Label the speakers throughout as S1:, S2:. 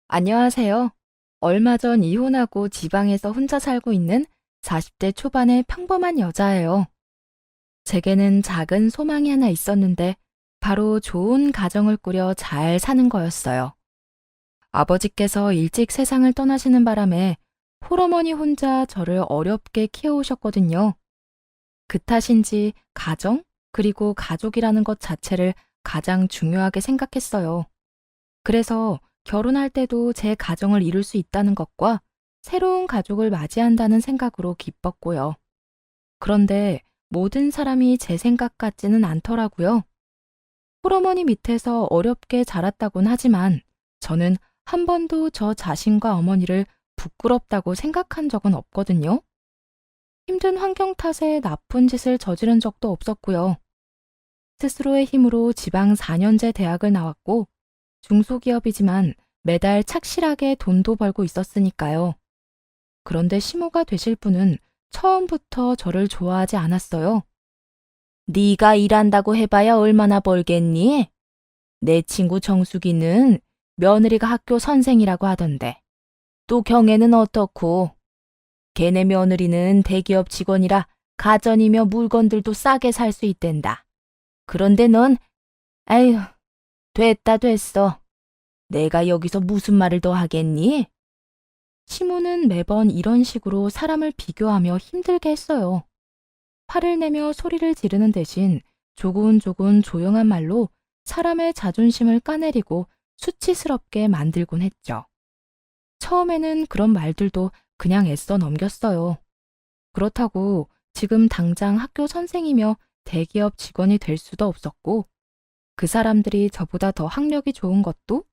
S1: 안녕하세요. 얼마 전 이혼하고 지방에서 혼자 살고 있는 40대 초반의 평범한 여자예요. 제게는 작은 소망이 하나 있었는데 바로 좋은 가정을 꾸려 잘 사는 거였어요. 아버지께서 일찍 세상을 떠나시는 바람에 홀어머니 혼자 저를 어렵게 키워오셨거든요. 그 탓인지 가정, 그리고 가족이라는 것 자체를 가장 중요하게 생각했어요. 그래서 결혼할 때도 제 가정을 이룰 수 있다는 것과 새로운 가족을 맞이한다는 생각으로 기뻤고요. 그런데 모든 사람이 제 생각 같지는 않더라고요. 홀어머니 밑에서 어렵게 자랐다곤 하지만 저는 한 번도 저 자신과 어머니를 부끄럽다고 생각한 적은 없거든요. 힘든 환경 탓에 나쁜 짓을 저지른 적도 없었고요. 스스로의 힘으로 지방 4년제 대학을 나왔고 중소기업이지만 매달 착실하게 돈도 벌고 있었으니까요. 그런데 시모가 되실 분은 처음부터 저를 좋아하지 않았어요. 네가 일한다고 해봐야 얼마나 벌겠니? 내 친구 정숙이는 며느리가 학교 선생이라고 하던데. 또 경애는 어떻고? 걔네 며느리는 대기업 직원이라 가전이며 물건들도 싸게 살 수 있댄다. 그런데 넌, 아휴, 됐다 됐어. 내가 여기서 무슨 말을 더 하겠니? 시모는 매번 이런 식으로 사람을 비교하며 힘들게 했어요. 화를 내며 소리를 지르는 대신 조곤조곤 조용한 말로 사람의 자존심을 까내리고 수치스럽게 만들곤 했죠. 처음에는 그런 말들도 그냥 애써 넘겼어요. 그렇다고 지금 당장 학교 선생이며 대기업 직원이 될 수도 없었고, 그 사람들이 저보다 더 학력이 좋은 것도,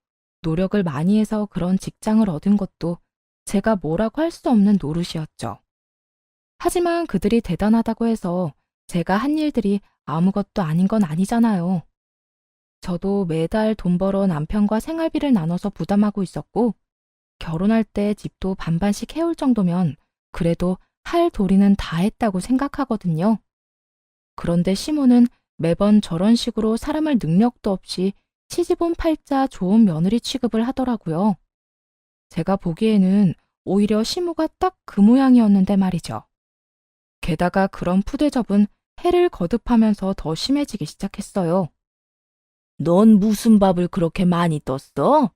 S1: 노력을 많이 해서 그런 직장을 얻은 것도 제가 뭐라고 할 수 없는 노릇이었죠. 하지만 그들이 대단하다고 해서 제가 한 일들이 아무것도 아닌 건 아니잖아요. 저도 매달 돈 벌어 남편과 생활비를 나눠서 부담하고 있었고, 결혼할 때 집도 반반씩 해올 정도면 그래도 할 도리는 다 했다고 생각하거든요. 그런데 시모는 매번 저런 식으로 사람을 능력도 없이 시집온 팔자 좋은 며느리 취급을 하더라고요. 제가 보기에는 오히려 시모가 딱 그 모양이었는데 말이죠. 게다가 그런 푸대접은 해를 거듭하면서 더 심해지기 시작했어요. 넌 무슨 밥을 그렇게 많이 떴어?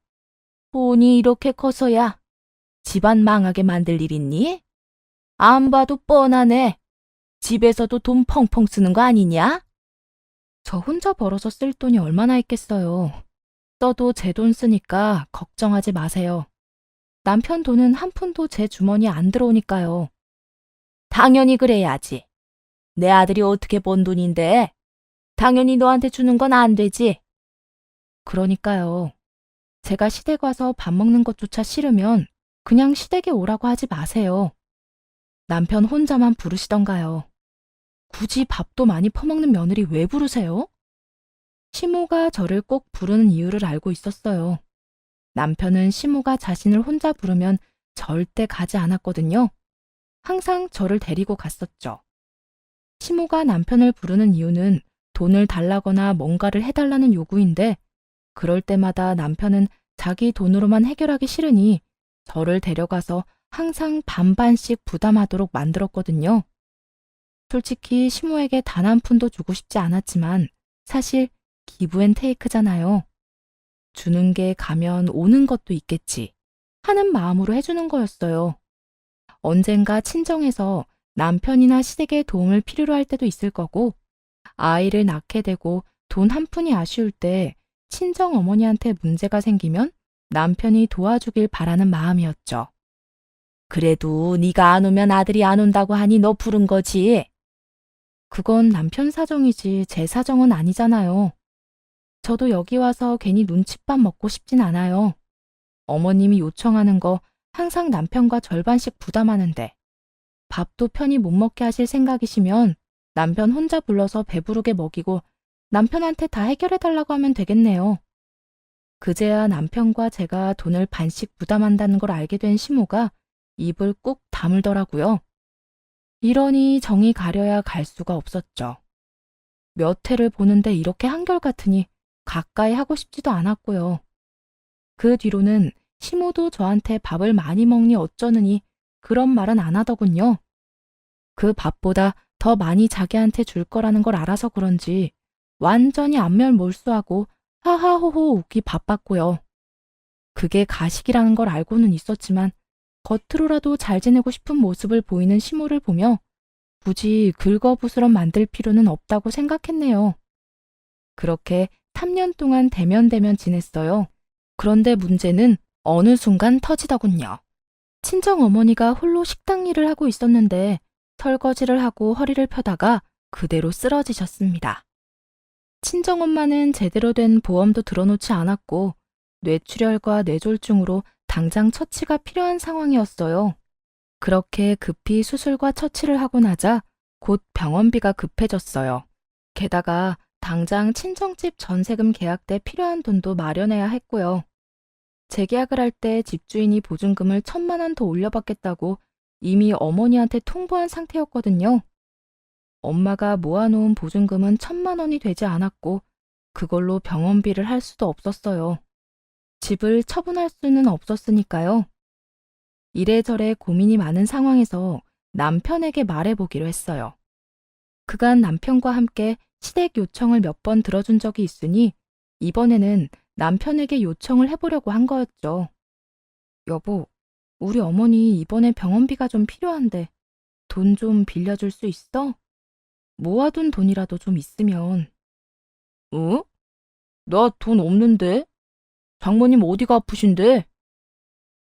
S1: 돈이 이렇게 커서야 집안 망하게 만들 일 있니? 안 봐도 뻔하네. 집에서도 돈 펑펑 쓰는 거 아니냐? 저 혼자 벌어서 쓸 돈이 얼마나 있겠어요. 써도 제 돈 쓰니까 걱정하지 마세요. 남편 돈은 한 푼도 제 주머니에 안 들어오니까요. 당연히 그래야지. 내 아들이 어떻게 번 돈인데? 당연히 너한테 주는 건 안 되지. 그러니까요. 제가 시댁 와서 밥 먹는 것조차 싫으면 그냥 시댁에 오라고 하지 마세요. 남편 혼자만 부르시던가요. 굳이 밥도 많이 퍼먹는 며느리 왜 부르세요? 시모가 저를 꼭 부르는 이유를 알고 있었어요. 남편은 시모가 자신을 혼자 부르면 절대 가지 않았거든요. 항상 저를 데리고 갔었죠. 시모가 남편을 부르는 이유는 돈을 달라거나 뭔가를 해달라는 요구인데, 그럴 때마다 남편은 자기 돈으로만 해결하기 싫으니 저를 데려가서 항상 반반씩 부담하도록 만들었거든요. 솔직히 시모에게 단 한 푼도 주고 싶지 않았지만 사실 기브앤테이크잖아요. 주는 게 가면 오는 것도 있겠지 하는 마음으로 해주는 거였어요. 언젠가 친정에서 남편이나 시댁의 도움을 필요로 할 때도 있을 거고, 아이를 낳게 되고 돈 한 푼이 아쉬울 때 친정 어머니한테 문제가 생기면 남편이 도와주길 바라는 마음이었죠. 그래도 네가 안 오면 아들이 안 온다고 하니 너 부른 거지. 그건 남편 사정이지 제 사정은 아니잖아요. 저도 여기 와서 괜히 눈칫밥 먹고 싶진 않아요. 어머님이 요청하는 거 항상 남편과 절반씩 부담하는데, 밥도 편히 못 먹게 하실 생각이시면 남편 혼자 불러서 배부르게 먹이고 남편한테 다 해결해달라고 하면 되겠네요. 그제야 남편과 제가 돈을 반씩 부담한다는 걸 알게 된 시모가 입을 꾹 다물더라고요. 이러니 정이 가려야 갈 수가 없었죠. 몇 해를 보는데 이렇게 한결같으니 가까이 하고 싶지도 않았고요. 그 뒤로는 시모도 저한테 밥을 많이 먹니 어쩌느니 그런 말은 안 하더군요. 그 밥보다 더 많이 자기한테 줄 거라는 걸 알아서 그런지 완전히 안면몰수하고 하하호호 웃기 바빴고요. 그게 가식이라는 걸 알고는 있었지만 겉으로라도 잘 지내고 싶은 모습을 보이는 시모를 보며 굳이 긁어부스럼 만들 필요는 없다고 생각했네요. 그렇게 3년 동안 대면대면 지냈어요. 그런데 문제는 어느 순간 터지더군요. 친정어머니가 홀로 식당 일을 하고 있었는데 설거지를 하고 허리를 펴다가 그대로 쓰러지셨습니다. 친정엄마는 제대로 된 보험도 들어놓지 않았고 뇌출혈과 뇌졸중으로 당장 처치가 필요한 상황이었어요. 그렇게 급히 수술과 처치를 하고 나자 곧 병원비가 급해졌어요. 게다가 당장 친정집 전세금 계약 때 필요한 돈도 마련해야 했고요. 재계약을 할 때 집주인이 보증금을 1,000만 원 더 올려받겠다고 이미 어머니한테 통보한 상태였거든요. 엄마가 모아놓은 보증금은 1,000만 원이 되지 않았고 그걸로 병원비를 할 수도 없었어요. 집을 처분할 수는 없었으니까요. 이래저래 고민이 많은 상황에서 남편에게 말해보기로 했어요. 그간 남편과 함께 시댁 요청을 몇 번 들어준 적이 있으니 이번에는 남편에게 요청을 해보려고 한 거였죠. 여보, 우리 어머니 이번에 병원비가 좀 필요한데 돈 좀 빌려줄 수 있어? 모아둔 돈이라도 좀 있으면. 어? 나 돈 없는데? 장모님 어디가 아프신데?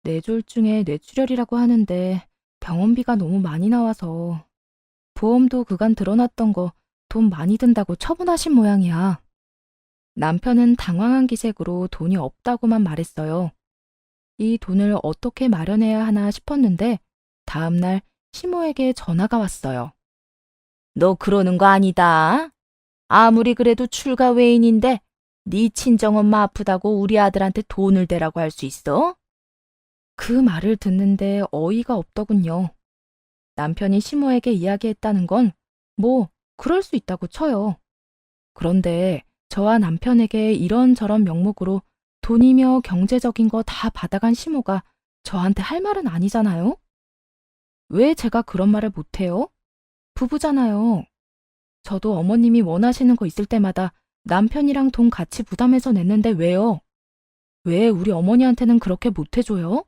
S1: 뇌졸중에 뇌출혈이라고 하는데 병원비가 너무 많이 나와서 보험도 그간 들어놨던 거 돈 많이 든다고 처분하신 모양이야. 남편은 당황한 기색으로 돈이 없다고만 말했어요. 이 돈을 어떻게 마련해야 하나 싶었는데 다음날 시모에게 전화가 왔어요. 너 그러는 거 아니다. 아무리 그래도 출가 외인인데 네 친정엄마 아프다고 우리 아들한테 돈을 대라고 할 수 있어? 그 말을 듣는데 어이가 없더군요. 남편이 시모에게 이야기했다는 건 그럴 수 있다고 쳐요. 그런데 저와 남편에게 이런저런 명목으로 돈이며 경제적인 거 다 받아간 시모가 저한테 할 말은 아니잖아요? 왜 제가 그런 말을 못해요? 부부잖아요. 저도 어머님이 원하시는 거 있을 때마다 남편이랑 돈 같이 부담해서 냈는데 왜요? 왜 우리 어머니한테는 그렇게 못해줘요?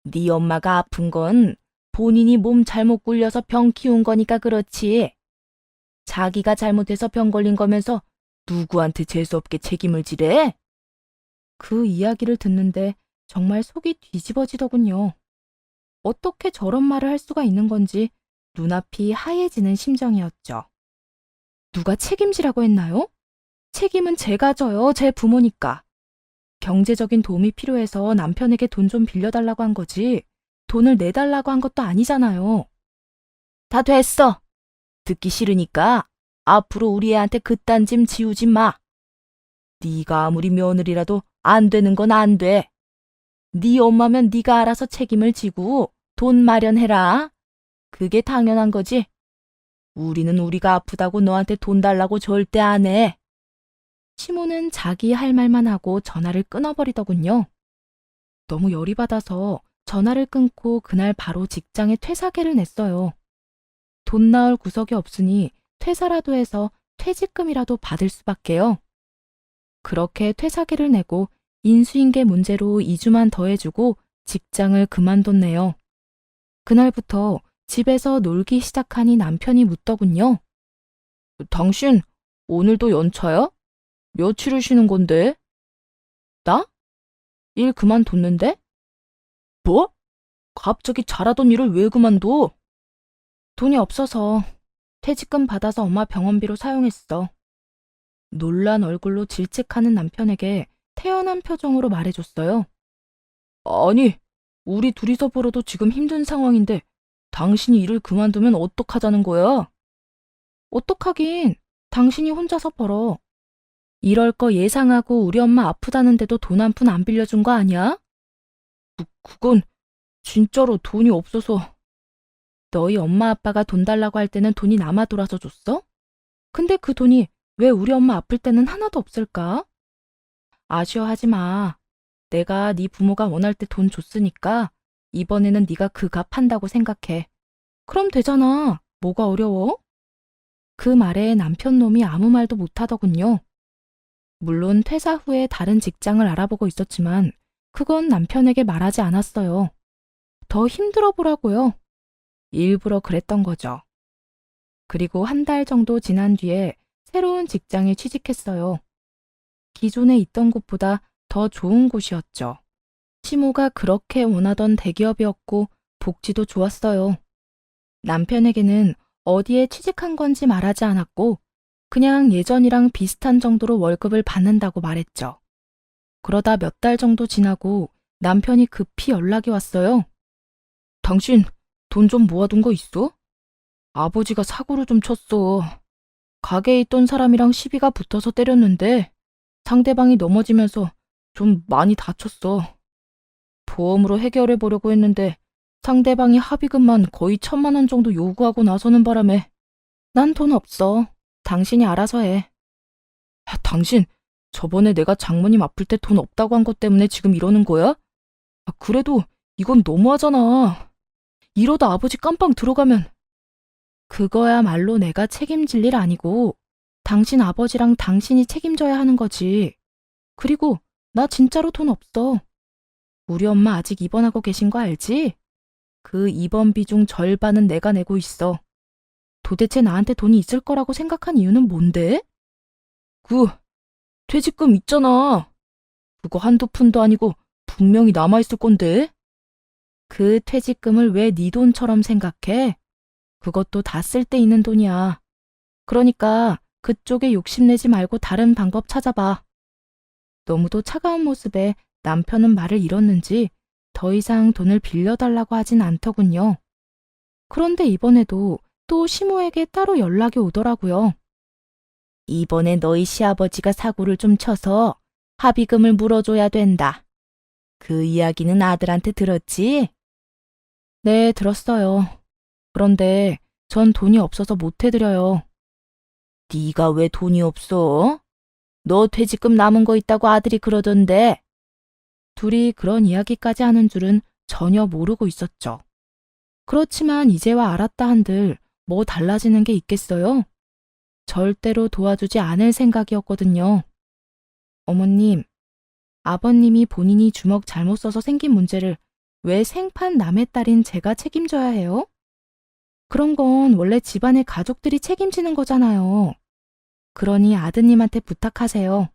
S1: 네 엄마가 아픈 건 본인이 몸 잘못 굴려서 병 키운 거니까 그렇지. 자기가 잘못해서 병 걸린 거면서 누구한테 재수없게 책임을 지래? 그 이야기를 듣는데 정말 속이 뒤집어지더군요. 어떻게 저런 말을 할 수가 있는 건지 눈앞이 하얘지는 심정이었죠. 누가 책임지라고 했나요? 책임은 제가 져요, 제 부모니까. 경제적인 도움이 필요해서 남편에게 돈 좀 빌려달라고 한 거지, 돈을 내달라고 한 것도 아니잖아요. 다 됐어. 듣기 싫으니까 앞으로 우리 애한테 그딴 짐 지우지 마. 네가 아무리 며느리라도 안 되는 건 안 돼. 네 엄마면 네가 알아서 책임을 지고 돈 마련해라. 그게 당연한 거지. 우리는 우리가 아프다고 너한테 돈 달라고 절대 안 해. 시모는 자기 할 말만 하고 전화를 끊어버리더군요. 너무 열이 받아서 전화를 끊고 그날 바로 직장에 퇴사계를 냈어요. 돈 나올 구석이 없으니 퇴사라도 해서 퇴직금이라도 받을 수밖에요. 그렇게 퇴사계를 내고 인수인계 문제로 2주만 더 해주고 직장을 그만뒀네요. 그날부터 집에서 놀기 시작하니 남편이 묻더군요. 당신 오늘도 연차야? 며칠을 쉬는 건데? 나? 일 그만뒀는데? 뭐? 갑자기 잘하던 일을 왜 그만둬? 돈이 없어서 퇴직금 받아서 엄마 병원비로 사용했어. 놀란 얼굴로 질책하는 남편에게 태연한 표정으로 말해줬어요. 아니, 우리 둘이서 벌어도 지금 힘든 상황인데 당신이 일을 그만두면 어떡하자는 거야? 어떡하긴, 당신이 혼자서 벌어. 이럴 거 예상하고 우리 엄마 아프다는데도 돈 한 푼 안 빌려준 거 아니야? 그건 진짜로 돈이 없어서. 너희 엄마 아빠가 돈 달라고 할 때는 돈이 남아 돌아서 줬어? 근데 그 돈이 왜 우리 엄마 아플 때는 하나도 없을까? 아쉬워하지 마. 내가 네 부모가 원할 때 돈 줬으니까 이번에는 네가 그 값 한다고 생각해. 그럼 되잖아. 뭐가 어려워? 그 말에 남편 놈이 아무 말도 못하더군요. 물론 퇴사 후에 다른 직장을 알아보고 있었지만 그건 남편에게 말하지 않았어요. 더 힘들어 보라고요. 일부러 그랬던 거죠. 그리고 한 달 정도 지난 뒤에 새로운 직장에 취직했어요. 기존에 있던 곳보다 더 좋은 곳이었죠. 시모가 그렇게 원하던 대기업이었고 복지도 좋았어요. 남편에게는 어디에 취직한 건지 말하지 않았고 그냥 예전이랑 비슷한 정도로 월급을 받는다고 말했죠. 그러다 몇 달 정도 지나고 남편이 급히 연락이 왔어요. 당신 돈 좀 모아둔 거 있어? 아버지가 사고를 좀 쳤어. 가게에 있던 사람이랑 시비가 붙어서 때렸는데 상대방이 넘어지면서 좀 많이 다쳤어. 보험으로 해결해 보려고 했는데 상대방이 합의금만 거의 1,000만 원 정도 요구하고 나서는 바람에 난 돈 없어. 당신이 알아서 해. 당신 저번에 내가 장모님 아플 때 돈 없다고 한 것 때문에 지금 이러는 거야? 그래도 이건 너무하잖아. 이러다 아버지 깜빵 들어가면. 그거야말로 내가 책임질 일 아니고 당신 아버지랑 당신이 책임져야 하는 거지. 그리고 나 진짜로 돈 없어. 우리 엄마 아직 입원하고 계신 거 알지? 그 입원비 중 절반은 내가 내고 있어. 도대체 나한테 돈이 있을 거라고 생각한 이유는 뭔데? 퇴직금 있잖아. 그거 한두 푼도 아니고 분명히 남아있을 건데. 그 퇴직금을 왜 네 돈처럼 생각해? 그것도 다 쓸 데 있는 돈이야. 그러니까 그쪽에 욕심내지 말고 다른 방법 찾아봐. 너무도 차가운 모습에 남편은 말을 잃었는지 더 이상 돈을 빌려달라고 하진 않더군요. 그런데 이번에도 또 시모에게 따로 연락이 오더라고요. 이번에 너희 시아버지가 사고를 좀 쳐서 합의금을 물어줘야 된다. 그 이야기는 아들한테 들었지? 네, 들었어요. 그런데 전 돈이 없어서 못 해드려요. 네가 왜 돈이 없어? 너 퇴직금 남은 거 있다고 아들이 그러던데. 둘이 그런 이야기까지 하는 줄은 전혀 모르고 있었죠. 그렇지만 이제와 알았다 한들 뭐 달라지는 게 있겠어요? 절대로 도와주지 않을 생각이었거든요. 어머님, 아버님이 본인이 주먹 잘못 써서 생긴 문제를 왜 생판 남의 딸인 제가 책임져야 해요? 그런 건 원래 집안의 가족들이 책임지는 거잖아요. 그러니 아드님한테 부탁하세요.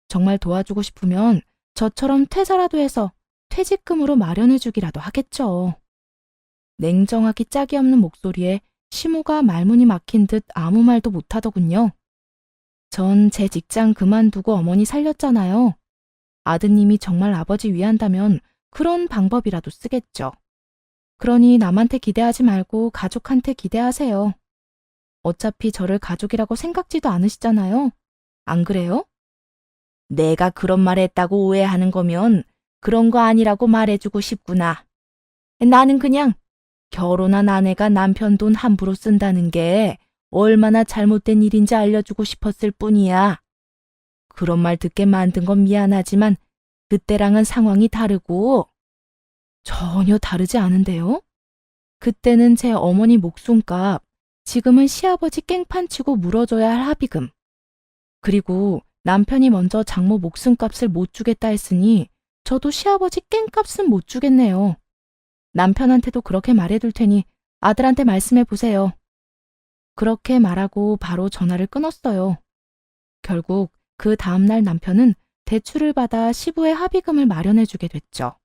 S1: 정말 도와주고 싶으면 저처럼 퇴사라도 해서 퇴직금으로 마련해주기라도 하겠죠. 냉정하기 짝이 없는 목소리에 시모가 말문이 막힌 듯 아무 말도 못하더군요. 전 제 직장 그만두고 어머니 살렸잖아요. 아드님이 정말 아버지 위한다면 그런 방법이라도 쓰겠죠. 그러니 남한테 기대하지 말고 가족한테 기대하세요. 어차피 저를 가족이라고 생각지도 않으시잖아요. 안 그래요? 내가 그런 말 했다고 오해하는 거면 그런 거 아니라고 말해주고 싶구나. 나는 그냥 결혼한 아내가 남편 돈 함부로 쓴다는 게 얼마나 잘못된 일인지 알려주고 싶었을 뿐이야. 그런 말 듣게 만든 건 미안하지만 그때랑은 상황이 다르고 전혀 다르지 않은데요? 그때는 제 어머니 목숨값, 지금은 시아버지 깽판치고 물어줘야 할 합의금. 그리고 남편이 먼저 장모 목숨값을 못 주겠다 했으니 저도 시아버지 깽값은 못 주겠네요. 남편한테도 그렇게 말해둘 테니 아들한테 말씀해 보세요. 그렇게 말하고 바로 전화를 끊었어요. 결국 그 다음날 남편은 대출을 받아 시부의 합의금을 마련해주게 됐죠.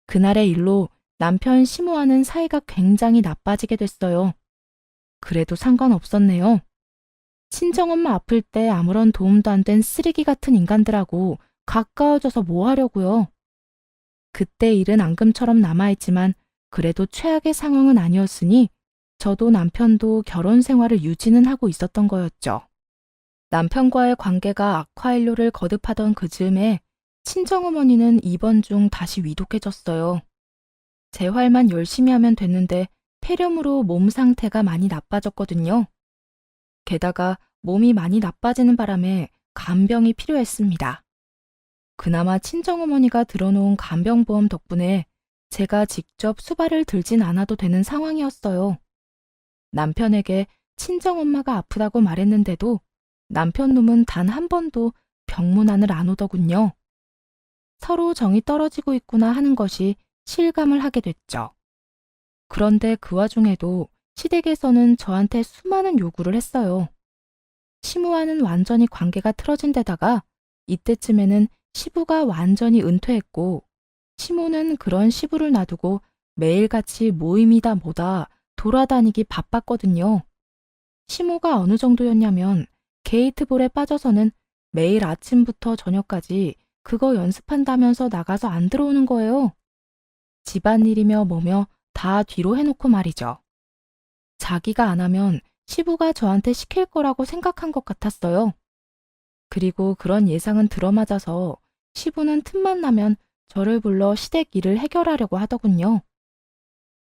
S1: 그날의 일로 남편 시모와는 사이가 굉장히 나빠지게 됐어요. 그래도 상관없었네요. 친정엄마 아플 때 아무런 도움도 안 된 쓰레기 같은 인간들하고 가까워져서 뭐 하려고요. 그때 일은 앙금처럼 남아있지만 그래도 최악의 상황은 아니었으니 저도 남편도 결혼 생활을 유지는 하고 있었던 거였죠. 남편과의 관계가 악화일로를 거듭하던 그 즈음에 친정어머니는 입원 중 다시 위독해졌어요. 재활만 열심히 하면 됐는데 폐렴으로 몸 상태가 많이 나빠졌거든요. 게다가 몸이 많이 나빠지는 바람에 간병이 필요했습니다. 그나마 친정어머니가 들어놓은 간병보험 덕분에 제가 직접 수발을 들진 않아도 되는 상황이었어요. 남편에게 친정엄마가 아프다고 말했는데도 남편 놈은 단 한 번도 병문안을 안 오더군요. 서로 정이 떨어지고 있구나 하는 것이 실감을 하게 됐죠. 그런데 그 와중에도 시댁에서는 저한테 수많은 요구를 했어요. 시무와는 완전히 관계가 틀어진 데다가 이때쯤에는 시부가 완전히 은퇴했고 시모는 그런 시부를 놔두고 매일같이 모임이다 뭐다 돌아다니기 바빴거든요. 시모가 어느 정도였냐면 게이트볼에 빠져서는 매일 아침부터 저녁까지 그거 연습한다면서 나가서 안 들어오는 거예요. 집안일이며 뭐며 다 뒤로 해놓고 말이죠. 자기가 안 하면 시부가 저한테 시킬 거라고 생각한 것 같았어요. 그리고 그런 예상은 들어맞아서 시부는 틈만 나면 저를 불러 시댁 일을 해결하려고 하더군요.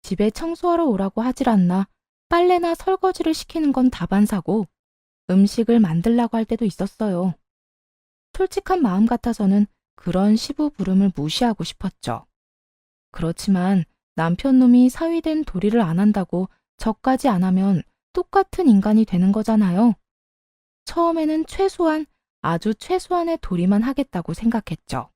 S1: 집에 청소하러 오라고 하질 않나 빨래나 설거지를 시키는 건 다반사고 음식을 만들라고 할 때도 있었어요. 솔직한 마음 같아서는 그런 시부 부름을 무시하고 싶었죠. 그렇지만 남편 놈이 사위된 도리를 안 한다고 저까지 안 하면 똑같은 인간이 되는 거잖아요. 처음에는 아주 최소한의 도리만 하겠다고 생각했죠.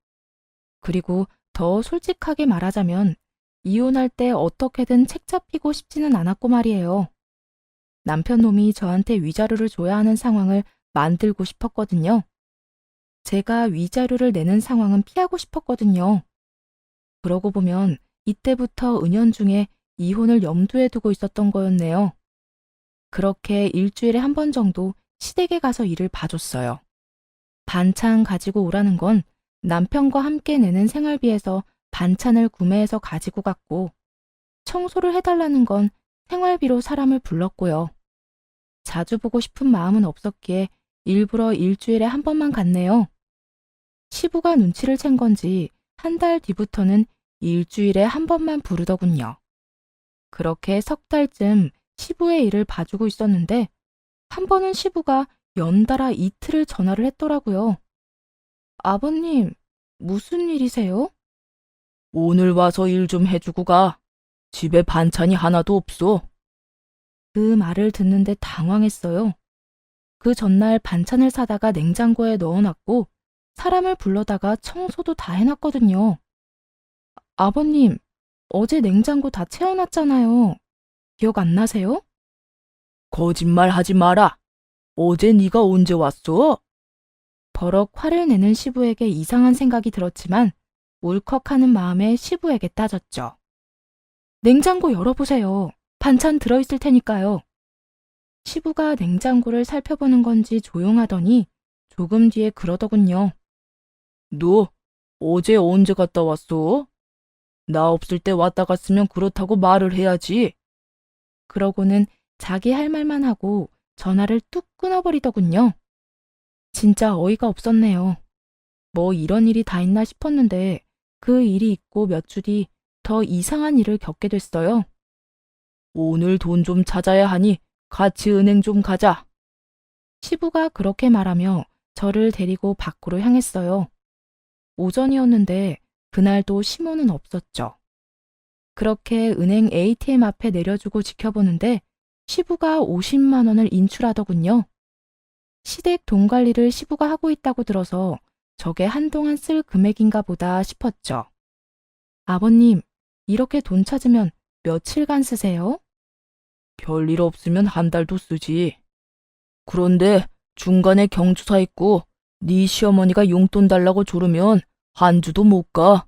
S1: 그리고 더 솔직하게 말하자면 이혼할 때 어떻게든 책 잡히고 싶지는 않았고 말이에요. 남편 놈이 저한테 위자료를 줘야 하는 상황을 만들고 싶었거든요. 제가 위자료를 내는 상황은 피하고 싶었거든요. 그러고 보면 이때부터 은연중에 이혼을 염두에 두고 있었던 거였네요. 그렇게 일주일에 한 번 정도 시댁에 가서 일을 봐줬어요. 반찬 가지고 오라는 건 남편과 함께 내는 생활비에서 반찬을 구매해서 가지고 갔고, 청소를 해달라는 건 생활비로 사람을 불렀고요. 자주 보고 싶은 마음은 없었기에 일부러 일주일에 한 번만 갔네요. 시부가 눈치를 챈 건지 한 달 뒤부터는 일주일에 한 번만 부르더군요. 그렇게 석 달쯤 시부의 일을 봐주고 있었는데 한 번은 시부가 연달아 이틀을 전화를 했더라고요. 아버님, 무슨 일이세요? 오늘 와서 일 좀 해주고 가. 집에 반찬이 하나도 없어. 그 말을 듣는데 당황했어요. 그 전날 반찬을 사다가 냉장고에 넣어놨고 사람을 불러다가 청소도 다 해놨거든요. 아버님, 어제 냉장고 다 채워놨잖아요. 기억 안 나세요? 거짓말 하지 마라. 어제 네가 언제 왔어? 버럭 화를 내는 시부에게 이상한 생각이 들었지만 울컥하는 마음에 시부에게 따졌죠. 냉장고 열어보세요. 반찬 들어있을 테니까요. 시부가 냉장고를 살펴보는 건지 조용하더니 조금 뒤에 그러더군요. 너 어제 언제 갔다 왔어? 나 없을 때 왔다 갔으면 그렇다고 말을 해야지. 그러고는 자기 할 말만 하고 전화를 뚝 끊어버리더군요. 진짜 어이가 없었네요. 뭐 이런 일이 다 있나 싶었는데 그 일이 있고 몇 주 뒤 더 이상한 일을 겪게 됐어요. 오늘 돈 좀 찾아야 하니 같이 은행 좀 가자. 시부가 그렇게 말하며 저를 데리고 밖으로 향했어요. 오전이었는데 그날도 시모는 없었죠. 그렇게 은행 ATM 앞에 내려주고 지켜보는데 시부가 50만 원을 인출하더군요. 시댁 돈 관리를 시부가 하고 있다고 들어서 저게 한동안 쓸 금액인가 보다 싶었죠. 아버님, 이렇게 돈 찾으면 며칠간 쓰세요? 별일 없으면 한 달도 쓰지. 그런데 중간에 경조사 있고 네 시어머니가 용돈 달라고 조르면 한 주도 못 가.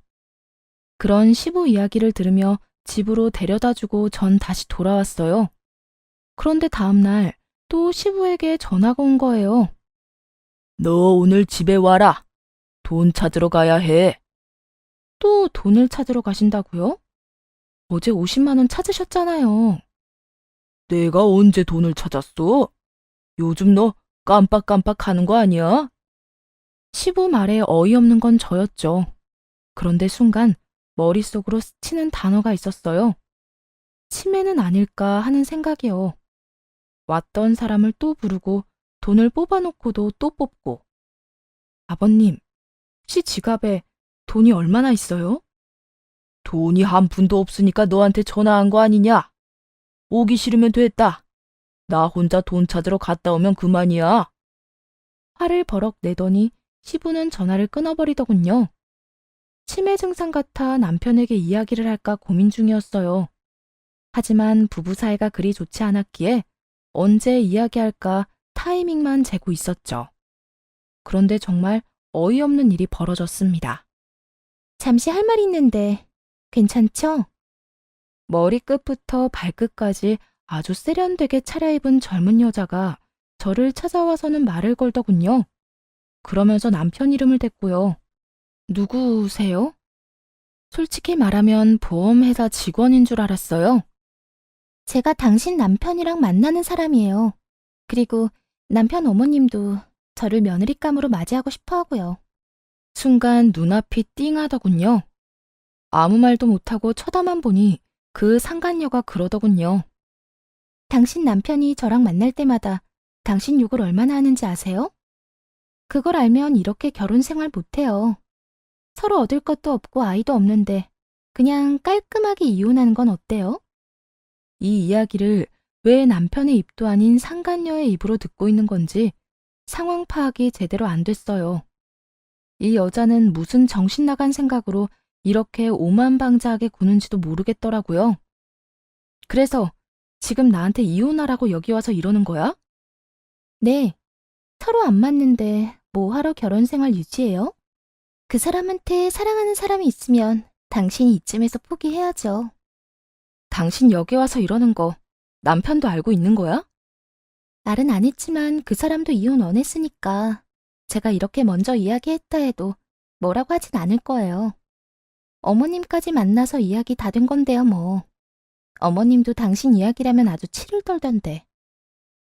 S1: 그런 시부 이야기를 들으며 집으로 데려다주고 전 다시 돌아왔어요. 그런데 다음날 또 시부에게 전화가 온 거예요. 너 오늘 집에 와라. 돈 찾으러 가야 해. 또 돈을 찾으러 가신다고요? 어제 50만 원 찾으셨잖아요. 내가 언제 돈을 찾았어? 요즘 너 깜빡깜빡 하는 거 아니야? 시부 말에 어이없는 건 저였죠. 그런데 순간 머릿속으로 스치는 단어가 있었어요. 치매는 아닐까 하는 생각이요. 왔던 사람을 또 부르고 돈을 뽑아놓고도 또 뽑고. 아버님, 혹시 지갑에 돈이 얼마나 있어요? 돈이 한 푼도 없으니까 너한테 전화한 거 아니냐? 오기 싫으면 됐다. 나 혼자 돈 찾으러 갔다 오면 그만이야. 화를 버럭 내더니 시부는 전화를 끊어버리더군요. 치매 증상 같아 남편에게 이야기를 할까 고민 중이었어요. 하지만 부부 사이가 그리 좋지 않았기에 언제 이야기할까 타이밍만 재고 있었죠. 그런데 정말 어이없는 일이 벌어졌습니다. 잠시 할 말이 있는데 괜찮죠? 머리끝부터 발끝까지 아주 세련되게 차려입은 젊은 여자가 저를 찾아와서는 말을 걸더군요. 그러면서 남편 이름을 댔고요. 누구세요? 솔직히 말하면 보험회사 직원인 줄 알았어요. 제가 당신 남편이랑 만나는 사람이에요. 그리고 남편 어머님도 저를 며느리감으로 맞이하고 싶어 하고요. 순간 눈앞이 띵하더군요. 아무 말도 못하고 쳐다만 보니 그 상간녀가 그러더군요. 당신 남편이 저랑 만날 때마다 당신 욕을 얼마나 하는지 아세요? 그걸 알면 이렇게 결혼 생활 못해요. 서로 얻을 것도 없고 아이도 없는데 그냥 깔끔하게 이혼하는 건 어때요? 이 이야기를 왜 남편의 입도 아닌 상간녀의 입으로 듣고 있는 건지 상황 파악이 제대로 안 됐어요. 이 여자는 무슨 정신 나간 생각으로 이렇게 오만방자하게 구는지도 모르겠더라고요. 그래서 지금 나한테 이혼하라고 여기 와서 이러는 거야? 네. 서로 안 맞는데 뭐 하러 결혼 생활 유지해요? 그 사람한테 사랑하는 사람이 있으면 당신이 이쯤에서 포기해야죠. 당신 여기 와서 이러는 거 남편도 알고 있는 거야? 말은 안 했지만 그 사람도 이혼 원했으니까 제가 이렇게 먼저 이야기했다 해도 뭐라고 하진 않을 거예요. 어머님까지 만나서 이야기 다 된 건데요, 뭐. 어머님도 당신 이야기라면 아주 치를 떨던데.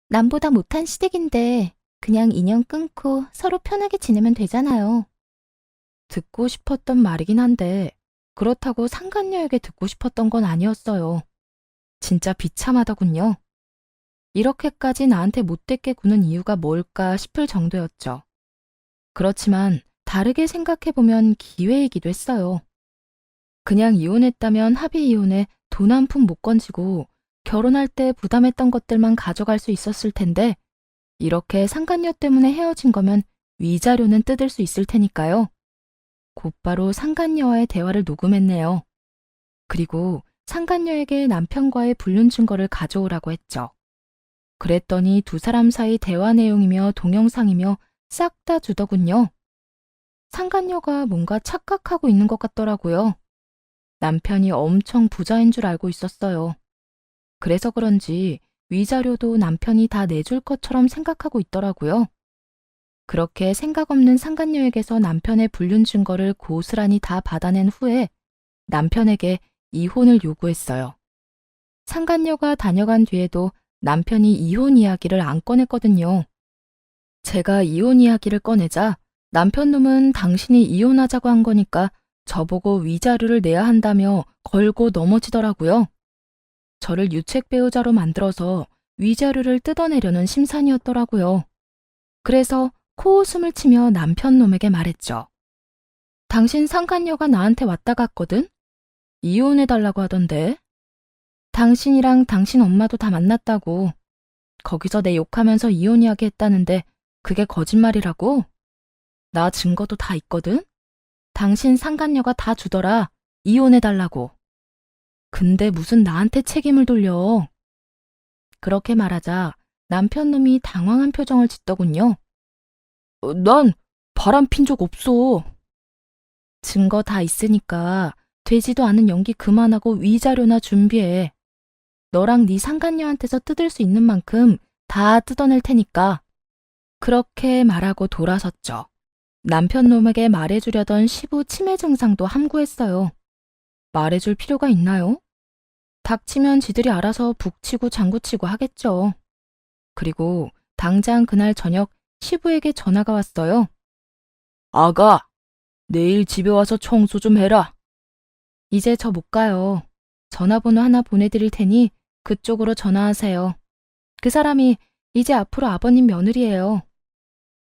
S1: 남보다 못한 시댁인데 그냥 인연 끊고 서로 편하게 지내면 되잖아요. 듣고 싶었던 말이긴 한데 그렇다고 상간녀에게 듣고 싶었던 건 아니었어요. 진짜 비참하더군요. 이렇게까지 나한테 못되게 구는 이유가 뭘까 싶을 정도였죠. 그렇지만 다르게 생각해보면 기회이기도 했어요. 그냥 이혼했다면 합의 이혼에 돈 한 푼 못 건지고 결혼할 때 부담했던 것들만 가져갈 수 있었을 텐데 이렇게 상간녀 때문에 헤어진 거면 위자료는 뜯을 수 있을 테니까요. 곧바로 상간녀와의 대화를 녹음했네요. 그리고 상간녀에게 남편과의 불륜 증거를 가져오라고 했죠. 그랬더니 두 사람 사이 대화 내용이며 동영상이며 싹 다 주더군요. 상간녀가 뭔가 착각하고 있는 것 같더라고요. 남편이 엄청 부자인 줄 알고 있었어요. 그래서 그런지 위자료도 남편이 다 내줄 것처럼 생각하고 있더라고요. 그렇게 생각 없는 상간녀에게서 남편의 불륜 증거를 고스란히 다 받아낸 후에 남편에게 이혼을 요구했어요. 상간녀가 다녀간 뒤에도 남편이 이혼 이야기를 안 꺼냈거든요. 제가 이혼 이야기를 꺼내자 남편 놈은 당신이 이혼하자고 한 거니까 저보고 위자료를 내야 한다며 걸고 넘어지더라고요. 저를 유책 배우자로 만들어서 위자료를 뜯어내려는 심산이었더라고요. 그래서 코웃음을 치며 남편 놈에게 말했죠. 당신 상간녀가 나한테 왔다 갔거든? 이혼해달라고 하던데. 당신이랑 당신 엄마도 다 만났다고. 거기서 내 욕하면서 이혼 이야기 했다는데 그게 거짓말이라고? 나 증거도 다 있거든? 당신 상간녀가 다 주더라. 이혼해달라고. 근데 무슨 나한테 책임을 돌려. 그렇게 말하자 남편 놈이 당황한 표정을 짓더군요. 난 바람 핀 적 없어. 증거 다 있으니까 되지도 않은 연기 그만하고 위자료나 준비해. 너랑 네 상간녀한테서 뜯을 수 있는 만큼 다 뜯어낼 테니까. 그렇게 말하고 돌아섰죠. 남편 놈에게 말해주려던 시부 치매 증상도 함구했어요. 말해줄 필요가 있나요? 닥치면 지들이 알아서 북치고 장구치고 하겠죠. 그리고 당장 그날 저녁 시부에게 전화가 왔어요. 아가, 내일 집에 와서 청소 좀 해라. 이제 저 못 가요. 전화번호 하나 보내드릴 테니 그쪽으로 전화하세요. 그 사람이 이제 앞으로 아버님 며느리예요.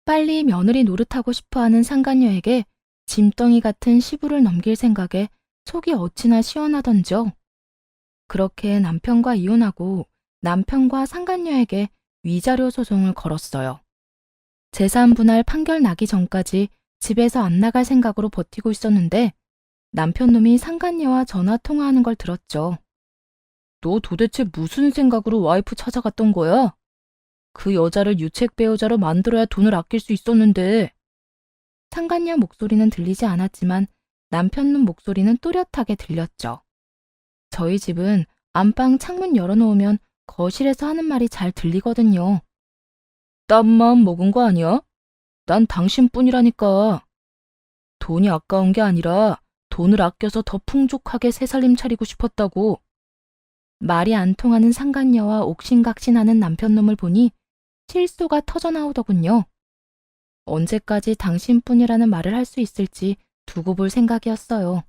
S1: 빨리 며느리 노릇하고 싶어하는 상간녀에게 짐덩이 같은 시부를 넘길 생각에 속이 어찌나 시원하던지요. 그렇게 남편과 이혼하고 남편과 상간녀에게 위자료 소송을 걸었어요. 재산 분할 판결 나기 전까지 집에서 안 나갈 생각으로 버티고 있었는데 남편 놈이 상간녀와 전화 통화하는 걸 들었죠. 너 도대체 무슨 생각으로 와이프 찾아갔던 거야? 그 여자를 유책 배우자로 만들어야 돈을 아낄 수 있었는데. 상간녀 목소리는 들리지 않았지만 남편 놈 목소리는 또렷하게 들렸죠. 저희 집은 안방 창문 열어놓으면 거실에서 하는 말이 잘 들리거든요. 딴 마음 먹은 거 아니야? 난 당신뿐이라니까. 돈이 아까운 게 아니라 돈을 아껴서 더 풍족하게 새 살림 차리고 싶었다고. 말이 안 통하는 상간녀와 옥신각신하는 남편놈을 보니 실소가 터져나오더군요. 언제까지 당신뿐이라는 말을 할 수 있을지 두고 볼 생각이었어요.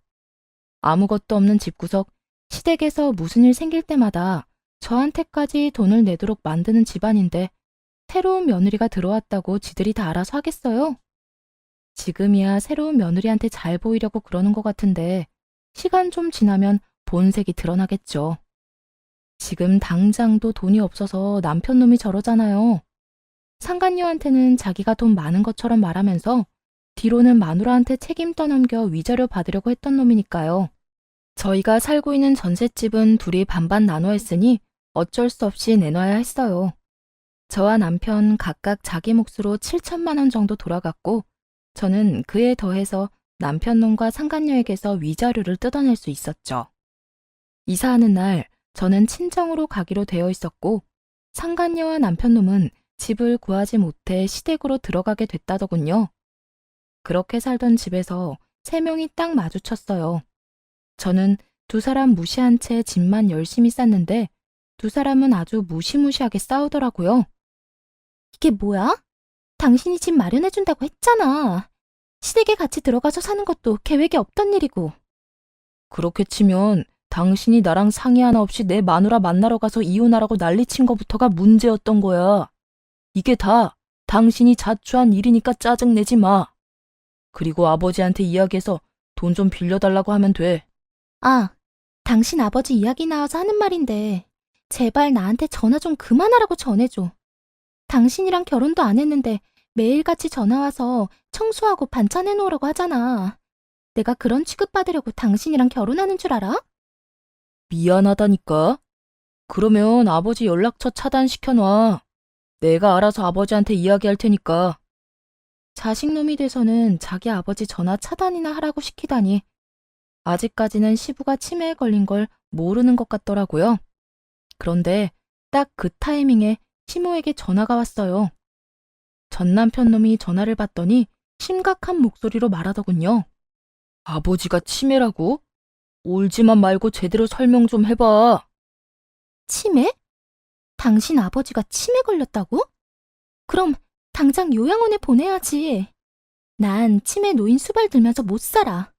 S1: 아무것도 없는 집구석, 시댁에서 무슨 일 생길 때마다 저한테까지 돈을 내도록 만드는 집안인데 새로운 며느리가 들어왔다고 지들이 다 알아서 하겠어요? 지금이야 새로운 며느리한테 잘 보이려고 그러는 것 같은데 시간 좀 지나면 본색이 드러나겠죠. 지금 당장도 돈이 없어서 남편놈이 저러잖아요. 상간녀한테는 자기가 돈 많은 것처럼 말하면서 뒤로는 마누라한테 책임 떠넘겨 위자료 받으려고 했던 놈이니까요. 저희가 살고 있는 전셋집은 둘이 반반 나눠 했으니 어쩔 수 없이 내놔야 했어요. 저와 남편 각각 자기 몫으로 7천만 원 정도 돌아갔고 저는 그에 더해서 남편 놈과 상간녀에게서 위자료를 뜯어낼 수 있었죠. 이사하는 날 저는 친정으로 가기로 되어 있었고 상간녀와 남편 놈은 집을 구하지 못해 시댁으로 들어가게 됐다더군요. 그렇게 살던 집에서 세 명이 딱 마주쳤어요. 저는 두 사람 무시한 채 집만 열심히 쌌는데 두 사람은 아주 무시무시하게 싸우더라고요. 이게 뭐야? 당신이 집 마련해준다고 했잖아. 시댁에 같이 들어가서 사는 것도 계획에 없던 일이고. 그렇게 치면 당신이 나랑 상의 하나 없이 내 마누라 만나러 가서 이혼하라고 난리친 거부터가 문제였던 거야. 이게 다 당신이 자초한 일이니까 짜증내지 마. 그리고 아버지한테 이야기해서 돈 좀 빌려달라고 하면 돼. 아, 당신 아버지 이야기 나와서 하는 말인데 제발 나한테 전화 좀 그만하라고 전해줘. 당신이랑 결혼도 안 했는데 매일같이 전화와서 청소하고 반찬 해놓으라고 하잖아. 내가 그런 취급받으려고 당신이랑 결혼하는 줄 알아? 미안하다니까. 그러면 아버지 연락처 차단시켜놔. 내가 알아서 아버지한테 이야기할 테니까. 자식놈이 돼서는 자기 아버지 전화 차단이나 하라고 시키다니. 아직까지는 시부가 치매에 걸린 걸 모르는 것 같더라고요. 그런데 딱 그 타이밍에 시모에게 전화가 왔어요. 전 남편 놈이 전화를 받더니 심각한 목소리로 말하더군요. 아버지가 치매라고? 울지만 말고 제대로 설명 좀 해봐. 치매? 당신 아버지가 치매 걸렸다고? 그럼 당장 요양원에 보내야지. 난 치매 노인 수발 들면서 못 살아.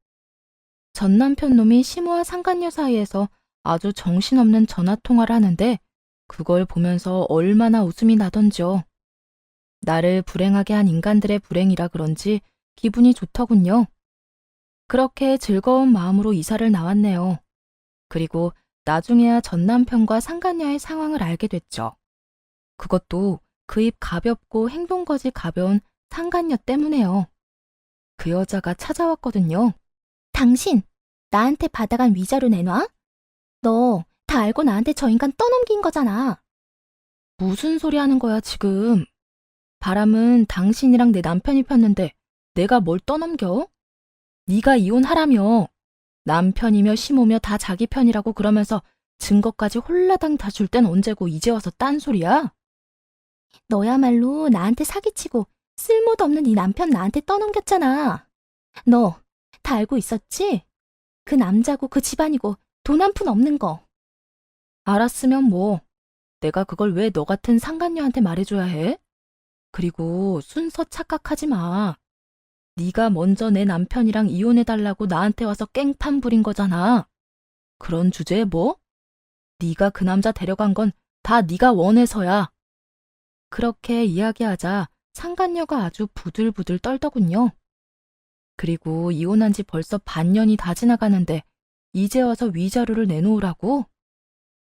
S1: 전 남편 놈이 시모와 상간녀 사이에서 아주 정신없는 전화통화를 하는데 그걸 보면서 얼마나 웃음이 나던지요. 나를 불행하게 한 인간들의 불행이라 그런지 기분이 좋더군요. 그렇게 즐거운 마음으로 이사를 나왔네요. 그리고 나중에야 전 남편과 상간녀의 상황을 알게 됐죠. 그것도 그 입 가볍고 행동거지 가벼운 상간녀 때문에요. 그 여자가 찾아왔거든요. 당신, 나한테 받아간 위자료 내놔? 너 다 알고 나한테 저 인간 떠넘긴 거잖아. 무슨 소리 하는 거야 지금. 바람은 당신이랑 내 남편이 폈는데 내가 뭘 떠넘겨? 네가 이혼하라며. 남편이며 시모며 다 자기 편이라고 그러면서 증거까지 홀라당 다 줄 땐 언제고 이제 와서 딴소리야? 너야말로 나한테 사기치고 쓸모도 없는 네 남편 나한테 떠넘겼잖아. 너 다 알고 있었지? 그 남자고 그 집안이고 돈 한 푼 없는 거. 알았으면 뭐. 내가 그걸 왜 너 같은 상간녀한테 말해줘야 해? 그리고 순서 착각하지 마. 네가 먼저 내 남편이랑 이혼해달라고 나한테 와서 깽판 부린 거잖아. 그런 주제에 뭐? 네가 그 남자 데려간 건 다 네가 원해서야. 그렇게 이야기하자 상간녀가 아주 부들부들 떨더군요. 그리고 이혼한 지 벌써 반년이 다 지나가는데 이제 와서 위자료를 내놓으라고?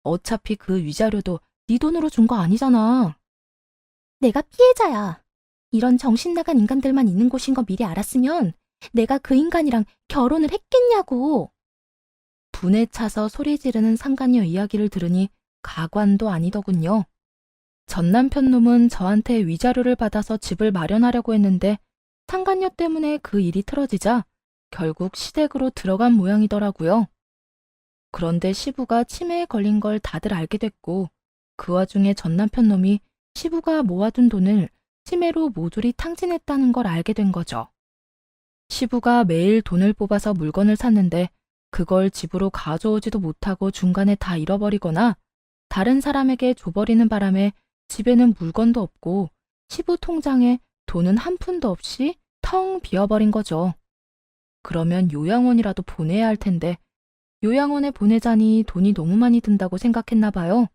S1: 어차피 그 위자료도 네 돈으로 준 거 아니잖아. 내가 피해자야. 이런 정신 나간 인간들만 있는 곳인 거 미리 알았으면 내가 그 인간이랑 결혼을 했겠냐고. 분에 차서 소리 지르는 상간녀 이야기를 들으니 가관도 아니더군요. 전 남편 놈은 저한테 위자료를 받아서 집을 마련하려고 했는데 상간녀 때문에 그 일이 틀어지자 결국 시댁으로 들어간 모양이더라고요. 그런데 시부가 치매에 걸린 걸 다들 알게 됐고 그 와중에 전 남편 놈이 시부가 모아둔 돈을 치매로 모조리 탕진했다는 걸 알게 된 거죠. 시부가 매일 돈을 뽑아서 물건을 샀는데 그걸 집으로 가져오지도 못하고 중간에 다 잃어버리거나 다른 사람에게 줘버리는 바람에 집에는 물건도 없고 시부 통장에 돈은 한 푼도 없이 텅 비어버린 거죠. 그러면 요양원이라도 보내야 할 텐데 요양원에 보내자니 돈이 너무 많이 든다고 생각했나 봐요.